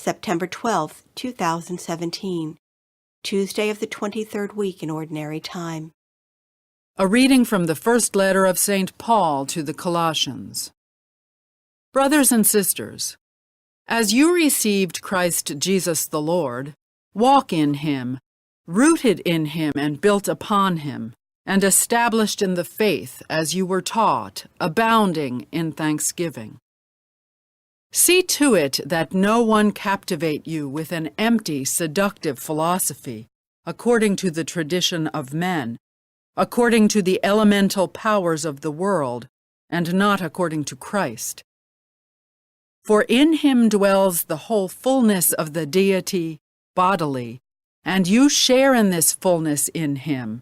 September 12, 2017, Tuesday of the 23rd week in Ordinary Time. A reading from the first letter of St. Paul to the Colossians. Brothers and sisters, as you received Christ Jesus the Lord, walk in him, rooted in him and built upon him, and established in the faith as you were taught, abounding in thanksgiving. See to it that no one captivate you with an empty, seductive philosophy, according to the tradition of men, according to the elemental powers of the world, and not according to Christ. For in him dwells the whole fullness of the deity, bodily, and you share in this fullness in him,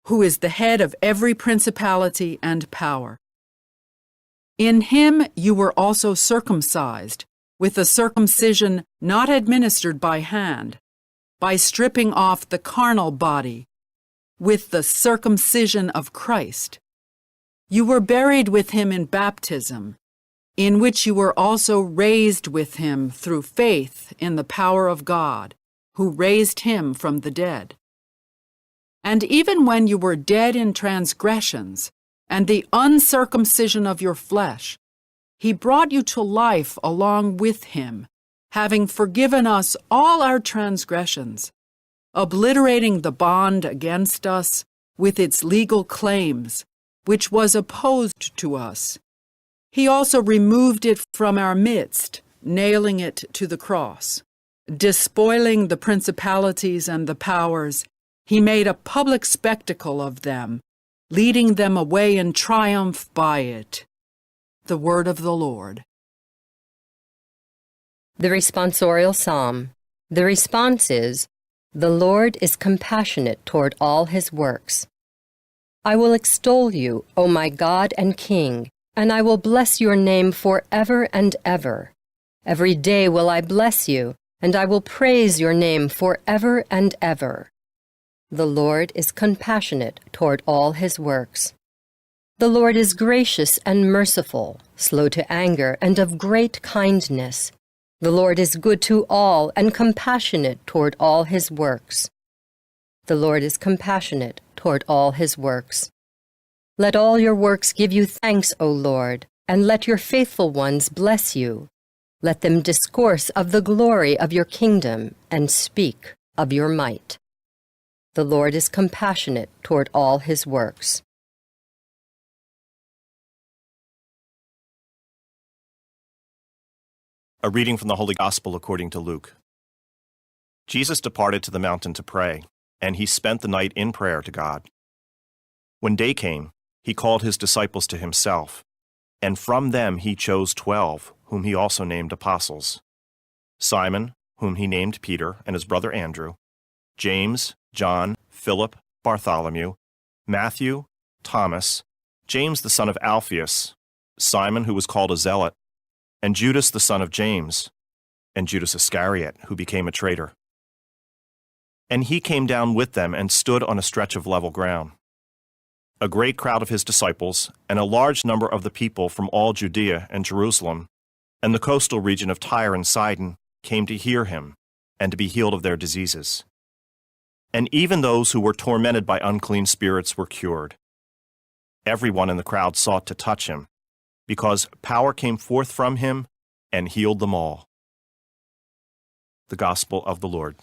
who is the head of every principality and power. In him you were also circumcised, with a circumcision not administered by hand, by stripping off the carnal body, with the circumcision of Christ. You were buried with him in baptism, in which you were also raised with him through faith in the power of God, who raised him from the dead. And even when you were dead in transgressions and the uncircumcision of your flesh, he brought you to life along with him, having forgiven us all our transgressions, obliterating the bond against us with its legal claims, which was opposed to us. He also removed it from our midst, nailing it to the cross. Despoiling the principalities and the powers, he made a public spectacle of them, leading them away in triumph by it. The word of the Lord. The responsorial psalm. The response is, "The Lord is compassionate toward all his works." I will extol you, O my God and King, and I will bless your name forever and ever. Every day will I bless you, and I will praise your name forever and ever. The Lord is compassionate toward all his works. The Lord is gracious and merciful, slow to anger, and of great kindness. The Lord is good to all and compassionate toward all his works. The Lord is compassionate toward all his works. Let all your works give you thanks, O Lord, and let your faithful ones bless you. Let them discourse of the glory of your kingdom and speak of your might. The Lord is compassionate toward all his works. A reading from the Holy Gospel according to Luke. Jesus departed to the mountain to pray, and he spent the night in prayer to God. When day came, he called his disciples to himself, and from them he chose 12, whom he also named apostles: Simon, whom he named Peter, and his brother Andrew, James, John, Philip, Bartholomew, Matthew, Thomas, James the son of Alphaeus, Simon who was called a zealot, and Judas the son of James, and Judas Iscariot, who became a traitor. And he came down with them and stood on a stretch of level ground. A great crowd of his disciples, and a large number of the people from all Judea and Jerusalem, and the coastal region of Tyre and Sidon, came to hear him, and to be healed of their diseases. And even those who were tormented by unclean spirits were cured. Everyone in the crowd sought to touch him, because power came forth from him and healed them all. The Gospel of the Lord.